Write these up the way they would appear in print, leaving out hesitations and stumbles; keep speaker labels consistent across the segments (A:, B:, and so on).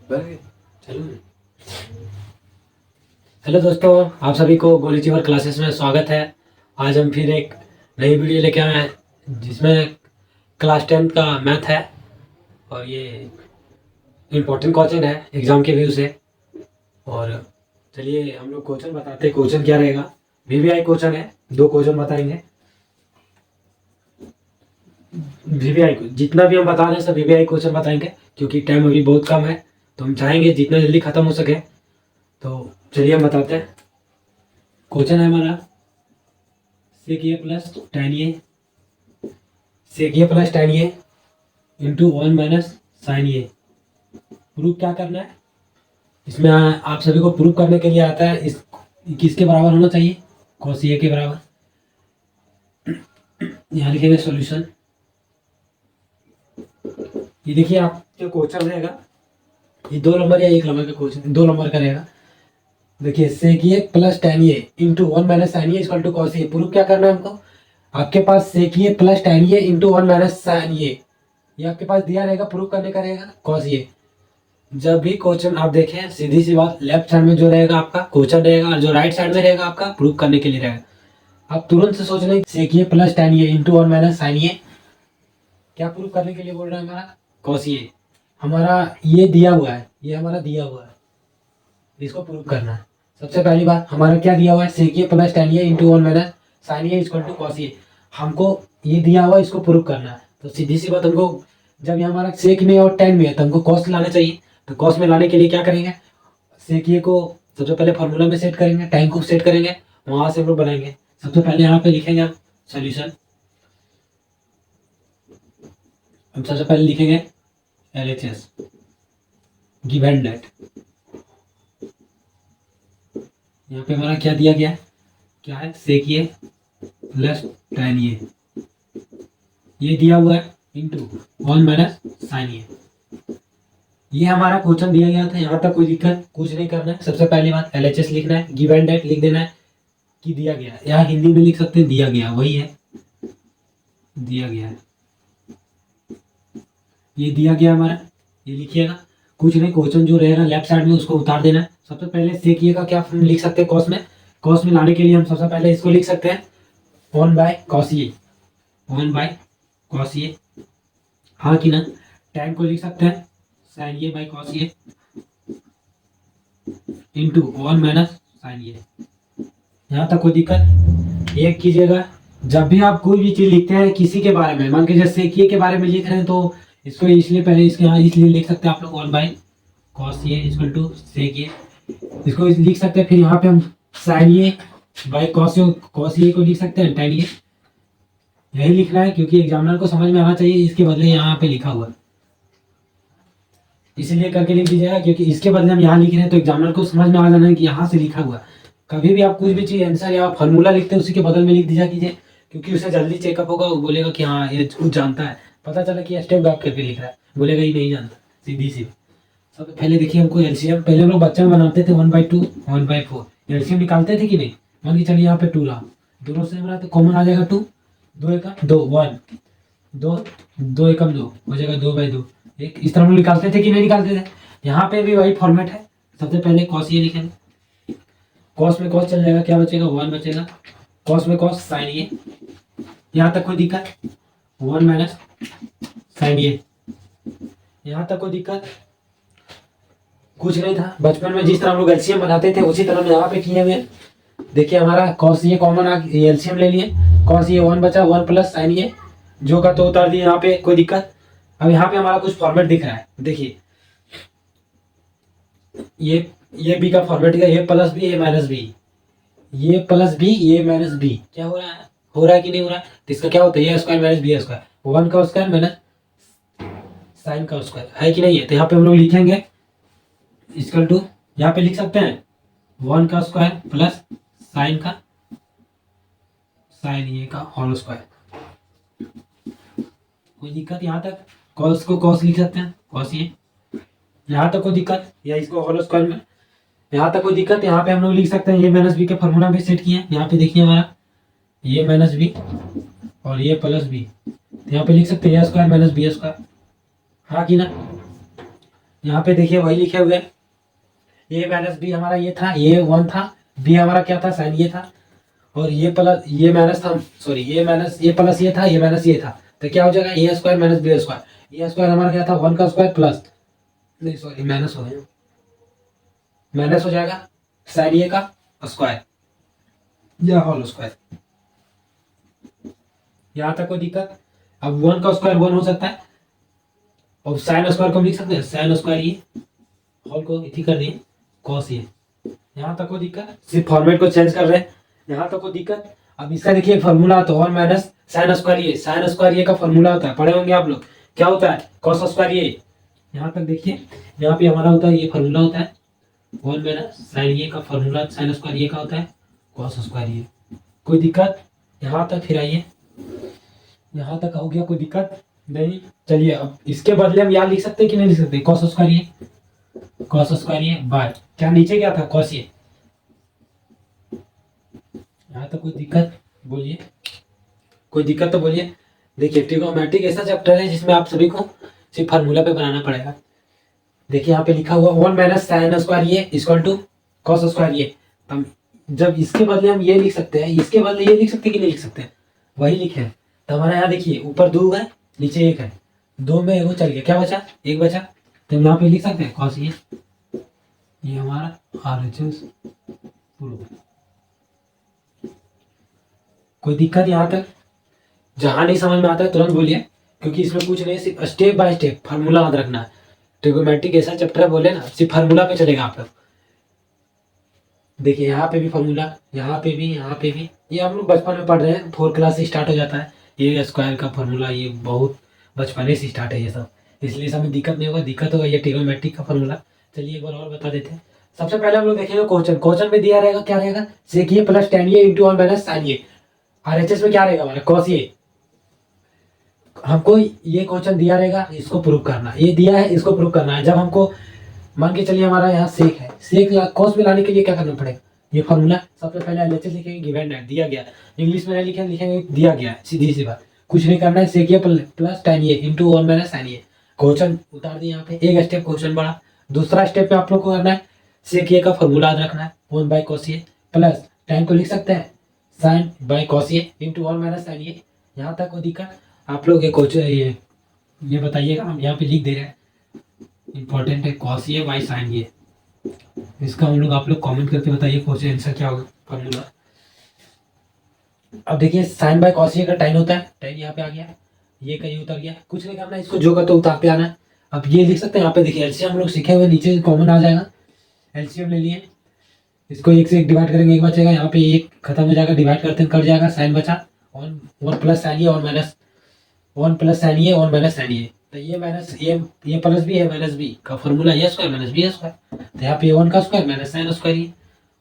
A: चलो। हेलो दोस्तों, आप सभी को गोली चीवर क्लासेस में स्वागत है। आज हम फिर एक नई वीडियो लेके आए हैं जिसमें क्लास 10 का मैथ है और ये इम्पोर्टेंट क्वेश्चन है एग्जाम के व्यू से। और चलिए हम लोग क्वेश्चन बताते हैं। क्वेश्चन क्या रहेगा? वीवीआई क्वेश्चन है, 2 क्वेश्चन बताएंगे। वीवीआई जितना भी हम बता रहे हैं सब वीवीआई क्वेश्चन बताएंगे क्योंकि टाइम अभी बहुत कम है, तो हम चाहेंगे जितना जल्दी खत्म हो सके। तो चलिए हम बताते हैं। क्वेश्चन है हमारा सेक A plus tan A, sec A plus tan A into 1 minus sine A. Proof क्या करना है इसमें? आप सभी को प्रूफ करने के लिए आता है इस किसके बराबर होना चाहिए? cos ए के बराबर। यहाँ लिखेंगे सॉल्यूशन। ये देखिए आप जो क्वेश्चन रहेगा ये 2 नंबर या 1 नंबर का क्वेश्चन, 2 नंबर का रहेगा। देखिए sec A plus tan A into 1 minus sine A equal to cos A. Proof क्या करना है हमको? आपके पास sec A plus tan A into 1 minus sine A, ये आपके पास दिया रहेगा। प्रूफ करने का रहेगा cos ए। जब भी क्वेश्चन आप देखें, सीधी सी बात, लेफ्ट साइड में जो रहेगा आपका क्वेश्चन रहेगा और जो राइट साइड में रहेगा आपका प्रूफ करने के लिए रहेगा। आप तुरंत से सोच रहे सेक A plus tan A into 1 minus sine ए क्या प्रूफ करने के लिए बोल रहा है? हमारा cos ए। हमारा ये दिया हुआ है, ये हमारा दिया हुआ है, इसको प्रूव करना है। सबसे पहली बात हमारा क्या दिया हुआ है? Sec A plus tan A into 1 minus sine A equal to cos A. हमको ये दिया हुआ है, इसको प्रूव करना है। तो सीधी सी बात, हमको जब ये हमारा सेक में और tan में है तो हमको cos लाना चाहिए। तो cos में लाने के लिए क्या करेंगे? सेक ए को सबसे पहले फॉर्मूला में सेट करेंगे, tan को सेट करेंगे, वहां से हम लोग बनाएंगे। सबसे पहले यहाँ पे लिखेंगे हम सोल्यूशन। हम सबसे पहले लिखेंगे LHS गिवन दैट। यहाँ पे हमारा क्या दिया गया है? क्या है? सेक ए प्लस tan ए, ये दिया हुआ है इंटू 1 माइनस साइन ए। ये हमारा क्वेश्चन दिया गया था। यहाँ तक कोई दिक्कत कुछ नहीं करना है। सबसे पहली बात LHS लिखना है, गिवन दैट लिख देना है कि दिया गया है। यहाँ हिंदी में लिख सकते हैं दिया गया, वही है दिया गया है। ये दिया गया हमारा, ये लिखिएगा। कुछ नहीं, क्वेश्चन जो रहेगा लेफ्ट साइड में उसको उतार देना है। सबसे पहले सेक ए का क्या लिख सकते हैं? कॉस में। कॉस में लाने के लिए हम सबसे पहले इसको लिख सकते हैं 1 by cos A, 1 by cos A, हाँ कि ना। tan को लिख सकते हैं sine A by cos A into 1 minus sine A. यहाँ तक कोई दिक्कत? एक कीजिएगा, जब भी आप कोई भी चीज लिखते हैं किसी के बारे में, मान के जैसे सेक ए के बारे में लिख रहे हैं तो इसको इसलिए पहले इसके यहाँ इसलिए लिख सकते हैं आप लोग 1 by cos A equal to sec A, इसको लिख सकते हैं। फिर यहाँ पे हम sine A by cos A को लिख सकते हैं tan ए। यही लिखना है क्योंकि एग्जामिनर को समझ में आना चाहिए। इसके बदले यहाँ पे लिखा हुआ है, इसीलिए करके लिख दीजिएगा क्योंकि इसके बदले हम यहाँ लिख रहे हैं तो एग्जामिनर को समझ में आ जाना है कि यहाँ से लिखा हुआ है। कभी भी आप कुछ भी चीज आंसर या फॉर्मूला लिखते हैं उसी के बदल में लिख दीजिए कीजिए, क्योंकि उसे जल्दी चेकअप होगा। वो बोलेगा कि हाँ ये कुछ जानता है, पता चला कि स्टेप गैप करके लिख रहा है, बोलेगा ये नहीं जानता। सीधी सी। सबसे पहले देखिए हमको एलसीएम, पहले हम लोग बच्चे में बनाते थे 1/2 1/4, एलसीएम निकालते थे कि नहीं। मान के चलिए यहाँ पे 2 रहा, दोनों से हमारा तो कॉमन आ जाएगा 2, 2 एकम 2 1, 2 2 एकम 2 हो जाएगा 2/2। एक इस तरह हम निकालते थे कि नहीं निकालते थे? यहाँ पे भी वही फॉर्मेट है। सबसे पहले कॉस ये लिखेंगे, कॉस में कॉस चल जाएगा, क्या बचेगा? 1 बचेगा। कॉस में कॉस साइन ए, यहाँ तक कोई दिक्कत? 1 माइनस साइन ए, यहाँ तक कोई दिक्कत? कुछ नहीं था। बचपन में जिस तरह हम लोग एलसीएम बनाते थे उसी तरह हम यहाँ पे किए हुए। देखिए हमारा कॉस ये कॉमन आ, एलसीएम ले लिए, कॉस ये 1 बचा, 1 प्लस साइन ए, जो का तो उतार दिए यहाँ पे, कोई दिक्कत? अब यहाँ पे हमारा कुछ फॉर्मेट दिख रहा है, देखिए ये बी का फॉर्मेट है, ए प्लस बी ए माइनस बी, ये प्लस बी ये माइनस बी। क्या हो रहा है? हो रहा है कि नहीं हो रहा है? तो इसका क्या होता है? ए स्क्वायर माइनस बी स्क्वायर, 1 का स्क्वायर माइनस साइन का स्क्वायर, है कि नहीं है? तो यहाँ पे हम लोग लिखेंगे इक्वल टू, यहाँ पे लिख सकते हैं 1 का स्क्वायर प्लस साइन का साइन ए का होल स्क्वायर। कोई दिक्कत यहाँ तक? कॉस को कॉस लिख सकते हैं, कॉस ये, यहाँ तक कोई दिक्कत? या इसको होल स्क्वायर में, यहाँ तक कोई दिक्कत? यहाँ पे हम लोग लिख सकते हैं ये माइनस बी के फॉर्मूला भी सेट किए हैं। यहाँ पे देखिए हमारा ये माइनस बी और ये प्लस बी, यहाँ पे लिख सकते हैं ए स्क्वायर माइनस बी स्क्वायर, हाँ कि ना। यहाँ पे देखिए वही लिखे हुए हैं, ए माइनस बी हमारा ये था, ये 1 था, बी हमारा क्या था, साइन ये था, और ये प्लस ये माइनस था, सॉरी ये माइनस ये प्लस ये था, ये माइनस ये था, तो क्या हो जाएगा ए स्क्वायर माइनस बी स्क्वायर। ए स्क्वायर हमारा क्या था, 1 का स्क्वायर प्लस, नहीं सॉरी माइनस हो गया, माइनस हो जाएगा साइन ए का स्क्वायर या होल स्क्वायर। यहाँ तक कोई दिक्कत? अब 1 का स्क्वायर 1 हो सकता है, और साइन स्क्वायर को हम लिख सकते हैं साइन स्क्वायर ये, होल को इसी कर दिए कॉस ये। यहाँ तक कोई दिक्कत? सिर्फ फॉर्मेट को चेंज कर रहे हैं, यहाँ तक कोई दिक्कत? अब इसका देखिए फॉर्मूला तो 1 माइनस साइन स्क्वायर ये, साइन स्क्वायर ये का फॉर्मूला होता है, पढ़े होंगे आप लोग, क्या होता है, कॉस स्क्वायर ये। यहाँ तक देखिए, यहाँ पे हमारा होता है ये फॉर्मूला होता है 1 माइनस साइन ये का फॉर्मूला, साइन स्क्वायर ये का होता है कॉस स्क्वायर ये। कोई दिक्कत यहाँ तक? फिर आइए, यहाँ तक हो गया, कोई दिक्कत नहीं? चलिए अब इसके बदले हम यहाँ लिख सकते हैं कि नहीं लिख सकते, कॉस स्क्वायर ये, कॉस स्क्वायर ये बाय क्या नीचे क्या था, कॉस ये। यहाँ तक कोई दिक्कत बोलिए, कोई दिक्कत तो बोलिए। देखिए ट्रिग्नोमेट्रिक ऐसा चैप्टर है जिसमें आप सभी को सिर्फ फार्मूला पे बनाना पड़ेगा। देखिए यहाँ पे लिखा हुआ 1 माइनस साइन स्क्वायर ये इक्वल टू कॉस स्क्वायर ये। हम जब इसके बदले हम ये लिख सकते हैं, इसके बदले ये लिख सकते हैं कि नहीं लिख सकते हैं, वही लिखे हैं। तो हमारे यहाँ देखिए ऊपर 2 है, नीचे 1 है, 2 में 1 चल गया, क्या बचा, 1 बचा, तो हम यहाँ पे लिख सकते हैं कॉस ये हमारा RHS प्रूफ। कोई दिक्कत यहाँ तक? जहाँ नहीं समझ में आता है तुरंत बोलिए, क्योंकि इसमें कुछ नहीं, सिर्फ स्टेप बाय स्टेप फार्मूला याद रखना है। ट्रिग्नोमेट्रिक ऐसा चैप्टर है, बोले ना सिर्फ फार्मूला पे चलेगा आप लोग। देखिए यहाँ पे भी फार्मूला, यहाँ पे भी, यहाँ पे भी, ये हम लोग बचपन में पढ़ रहे हैं, 4 क्लास से स्टार्ट हो जाता है ये स्क्वायर का फार्मूला, ये बहुत बचपने से स्टार्ट है ये सब, इसलिए सब में दिक्कत नहीं होगा। दिक्कत होगा ये ट्रिग्नोमेट्रिक का फार्मूला। चलिए एक बार और बता देते हैं। सबसे पहले हम लोग देखेंगे क्वेश्चन, क्वेश्चन में दिया रहेगा, क्या रहेगा, सेक A plus tan A into 1 minus sine A. RHS में क्या रहेगा हमारा, कॉस ए। हमको ये क्वेश्चन दिया रहेगा, इसको प्रूव करना, ये दिया है इसको प्रूव करना है। जब हमको मान के चलिए हमारा यहाँ सेक है, सेक कॉस में लाने के लिए क्या करना पड़ेगा, ये फॉर्मूला। सबसे पहले LHS लिखेंगे, गिवन है, दिया गया, इंग्लिश में लिखेंगे, लिखेंगे दिया गया है, सीधी सी बात, कुछ नहीं करना है। Sec A plus tan A into 1 minus sine A, question उतार दिए यहाँ पे, एक स्टेप क्वेश्चन बढ़ा। दूसरा स्टेप पे आप लोग को करना है, सेक ए का फॉर्मूला याद रखना है, 1 by cos A plus tan को लिख सकते हैं sine by cos A into 1 minus sine A. यहाँ तक कोई दिक्कत? आप लोग ये क्वेश्चन ये बताइएगा, हम यहाँ पे लिख दे रहे हैं, इंपॉर्टेंट है, कॉस ए बाई साइन ए। इसका हम लोग आप लोग कमेंट करके बताइए क्वेश्चन आंसर क्या होगा फॉर्मूला। अब देखिए साइन बाय कॉस ए का tan होता है, tan यहाँ पे आ गया, ये का ये उतर गया, कुछ नहीं करना है, इसको जो का तो उतारते आना है। अब ये लिख सकते हैं, यहाँ पे देखिए एलसीएम हम लोग सीखे हुए, नीचे कॉमन आ जाएगा, एलसीएम ले लिए, इसको 1 से 1 डिवाइड करेंगे, 1 बचेगा, यहाँ पे 1 खत्म हो जाएगा, डिवाइड करते हैं कट जाएगा, साइन बचा, 1 प्लस साइन ए और माइनस 1 प्लस साइन ए और माइनस साइन ए। तो ये माइनस ये प्लस बी है, माइनस बी का फॉर्मूला ए स्क्वायर माइनस बी स्क्वायर। तो यहाँ पे 1 का स्क्वायर माइनस साइन स्क्वायर ये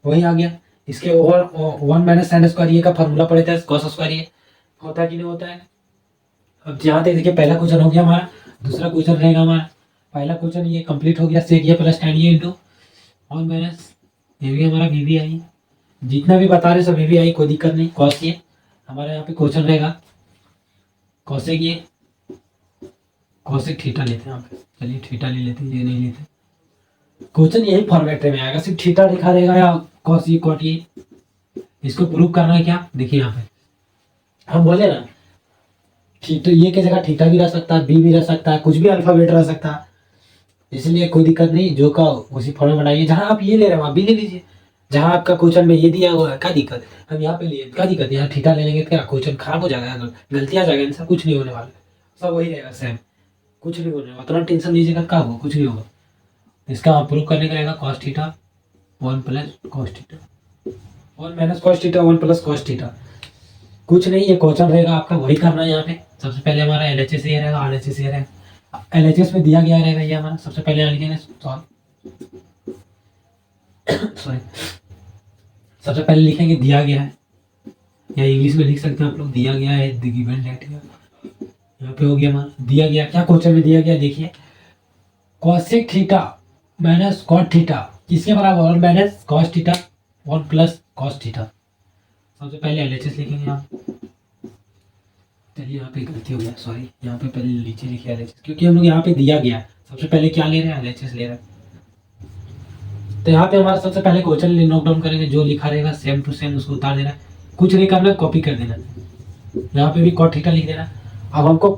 A: वही आ गया। इसके 1 माइनस साइन स्क्वायर ये का फॉर्मूला पड़े थे कॉस स्क्वायर ये, होता है कि नहीं होता है? अब यहाँ तक देखिए पहला क्वेश्चन हो गया हमारा, दूसरा क्वेश्चन रहेगा हमारा। पहला क्वेश्चन ये कंप्लीट हो गया, सेक A plus tan A into 1 minus ये भी हमारा VBI, जितना भी बता रहे सब VBI, कोई दिक्कत नहीं। कॉस ये हमारा यहाँ पे क्वेश्चन रहेगा, कॉसेक ये, कॉसेक थीटा लेते हैं यहाँ पे, चलिए थीटा ले लेते हैं, ये नहीं लेते। क्वेश्चन यही फॉर्मेट में आएगा, सिर्फ थीटा लिखा रहेगा या कॉस ये कॉट ये। इसको प्रूव करना है क्या, देखिए यहाँ पे हम बोले ना थीटा, ये की जगह थीटा भी रह सकता है, बी भी रह सकता है, कुछ भी अल्फाबेट रह सकता है, इसलिए कोई दिक्कत नहीं, जो का उसी फॉर्म में बनाइए। जहाँ आप ये ले रहे हैं वहाँ भी ले लीजिए, जहाँ आपका क्वेश्चन में ये दिया हुआ है क्या दिक्कत है, हम यहाँ पे लिए क्या दिक्कत है, यहाँ थीटा ले लेंगे क्या क्वेश्चन खराब हो जाएगा, गलती आ जाएगा, आंसर कुछ नहीं होने वाला, सब वही रहेगा सेम, कुछ नहीं होने वाला, उतना टेंशन लीजिएगा, क्या होगा, कुछ नहीं होगा। इसका प्रूव करने का रहेगा cos theta 1 plus cos theta 1 minus cos theta 1 plus cos theta, कुछ नहीं, ये क्वेश्चन रहेगा आपका, वही करना है यहाँ पे। सबसे पहले हमारा LHS ये रहेगा, RHS ये रहेगा, LHS में दिया गया रहेगा ये हमारा, सबसे पहले यहाँ लिखेंगे सॉरी सबसे पहले लिखेंगे दिया गया है, या इंग्लिश में लिख सकते हैं आप लोग, दिया गया है द गिवन डेट, यहाँ पे हो गया हमारा दिया गया, क्या क्वेश्चन में दिया गया, देखिए cosec theta minus cot theta किसके बराबर, 1 minus cos theta 1 plus cos theta. सबसे पहले LHS लिखेंगे यहाँ, चलिए यहाँ पे गलती हो गया, सॉरी यहाँ पे पहले नीचे लिखे LHS, क्योंकि हम लोग यहाँ पे दिया गया सबसे पहले क्या ले रहे हैं, एलएचएस ले रहे हैं। तो यहाँ पे हमारा सबसे पहले क्वेश्चन नोट डाउन करेंगे, जो लिखा रहेगा सेम टू सेम उसको उतार देना है, कुछ नहीं करना, कॉपी कर देना। यहाँ पे भी कॉट थीटा लिख देना। अब हमको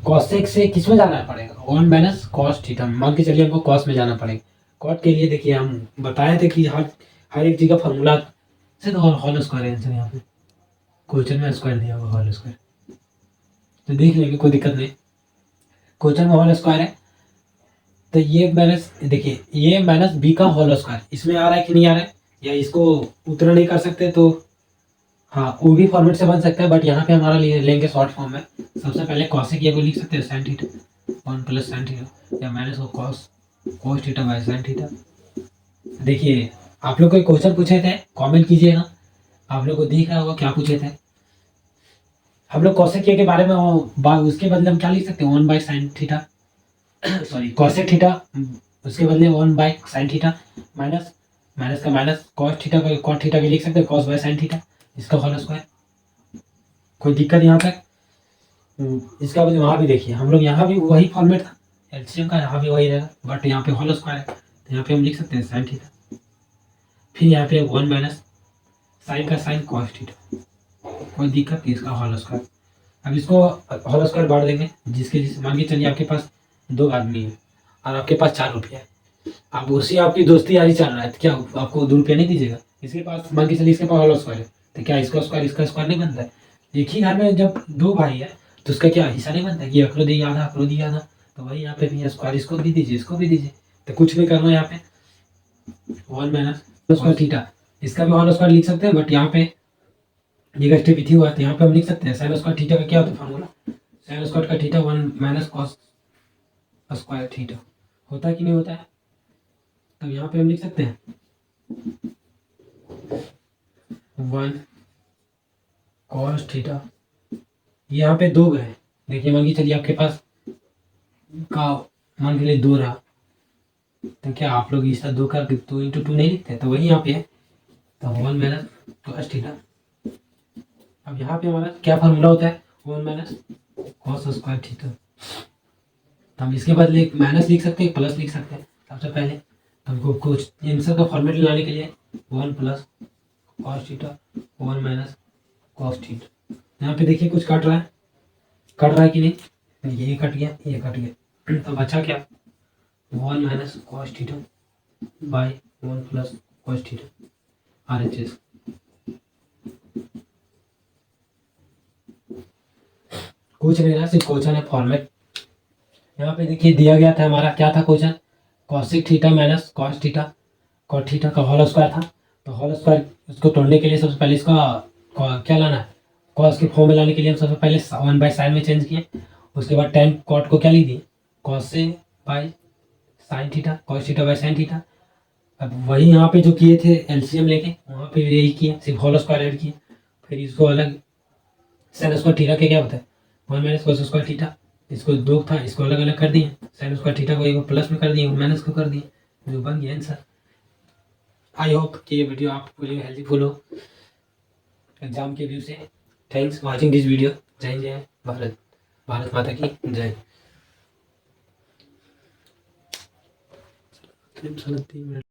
A: कॉसेक से किस में जाना पड़ेगा, 1 माइनस कॉस थीटा, मान के चलिए हमको कॉस में जाना पड़ेगा। कॉट के लिए देखिए हम बताए थे कि हर एक चीज़ का फॉर्मूला से तो होल स्क्वायर है आंसर, यहाँ पे क्वेश्चन में स्क्वायर दिया हुआ होल स्क्वायर, तो देख लेंगे, कोई दिक्कत नहीं। क्वेश्चन में होल स्क्वायर है, तो ये माइनस, देखिए ये माइनस बी का होल स्क्वायर इसमें आ रहा है कि नहीं आ रहा है, या इसको उतना नहीं कर सकते तो हाँ वो भी फॉर्मेट से बन सकता है, बट यहाँ पे हमारा लेंगे शॉर्ट फॉर्म में। सबसे पहले कॉसेक ये को लिख सकते हैं sine theta 1 plus sine theta, या minus cos cos theta by sine theta. देखिए आप लोग कोई क्वेश्चन पूछे थे, कमेंट कीजिएगा, आप लोग को दिख रहा होगा क्या पूछे थे। हम लोग कॉसेक के बारे में उसके बदले हम क्या लिख सकते हैं, 1 by sine theta, sorry cosec theta, उसके बदले 1 by sine theta, minus minus का माइनस कॉस थीटा का कॉस थीटा भी लिख सकते हैं, कॉस बाय साइन थीटा, इसका होल स्क्वायर। कोई दिक्कत यहाँ तक। इसका बदले वहाँ भी देखिए हम लोग यहाँ भी वही फॉर्मेट था एलसीएम का, यहाँ भी वही रहेगा, बट यहाँ पे होल स्क्वायर है, तो यहाँ पे हम लिख सकते हैं साइन थीटा, फिर यहाँ पे 1 माइनस साइन का साइन कॉस थीटा, कोई दिक्कत नहीं, इसका होल स्क्वायर। अब इसको होल स्क्वायर बांट देंगे, जिसके जिस मान के चलिए आपके पास 2 आदमी है और आपके पास 4 रुपया है, अब उसी आपकी दोस्ती यारी चल रहा है, तो क्या आपको 2 रुपया नहीं दीजिएगा। इसके पास मान के चलिए इसके पास होल स्क्वायर है, तो क्या इसका स्क्वायर इसका स्क्वायर नहीं बनता है। एक ही घर में जब 2 भाई है तो उसका क्या हिस्सा नहीं बनता कि अकरो दी आधा अकरो दी आधा, तो वही यहाँ पे भी स्क्वायर इसको भी दीजिए इसको भी दीजिए, तो कुछ नहीं करना यहाँ पे 1 माइनस स्क्वायर थीटा, इसका भी होल स्क्वायर लिख सकते हैं, बट यहाँ पे ये स्टेप इथी हुआ, तो यहाँ पे हम लिख सकते हैं साइन स्क्वायर थीटा का क्या होता है फॉर्मूला, साइन स्क्वायर का theta 1 minus cos square theta, होता है कि नहीं होता है। तब यहाँ पे हम लिख सकते हैं 1 कॉस थीटा, यहाँ पे 2 गए, देखिए मान के चलिए आपके पास का मान के लिए 2 रहा, तो क्या आप लोग इसका 2 का 2 इंटू 2 नहीं लिखते, तो वही यहाँ पे है, तो 1 माइनस कॉस थीटा। अब यहाँ पे हमारा क्या फॉर्मूला होता है, 1 माइनस कॉस स्क्वायर थीटा, तो हम इसके बदले एक माइनस लिख सकते हैं, प्लस लिख सकते हैं। सबसे पहले तो हमको कुछ आंसर का फॉर्मेट लाने के लिए 1 plus cos theta 1 minus cos theta, यहाँ पे देखिए कुछ कट रहा है कि नहीं, ये कट गया ये कट गया, तो बचा क्या 1 minus cos theta by 1 plus cos theta RHS। कुछ नहीं रहा, सिर्फ क्वेश्चन है फॉर्मेट। यहाँ पे देखिए दिया गया था हमारा क्या था question, cosec theta minus cos theta cot theta का होल स्क्वायर था, तो होल स्क्वायर इसको तोड़ने के लिए सबसे पहले इसका क्या लाना है, कॉस के फॉर्म में लाने के लिए हम सबसे पहले 1 बाई साइन में चेंज किए, उसके बाद टेन कॉट को क्या लिख दिए कॉस से by sine theta cos theta by sine theta. अब वही यहाँ पे जो किए थे एलसीएम लेके वहाँ पे यही किए, सिर्फ होल स्क्वायर ऐड किए, फिर इसको अलग साइन स्क्वायर थीटा के क्या होता है 1 माइनस कॉस स्क्वायर थीटा, इसको 2 था इसको अलग अलग कर दिए, साइन स्क्वायर थीटा को एक प्लस में कर दिए माइनस को कर दिए, जो बन गया आंसर। आई होप कि ये वीडियो आपके लिए हेल्पफुल हो एग्जाम के व्यू से। Thanks watching this video. जय हिंद, जय भारत, भारत माता की जय।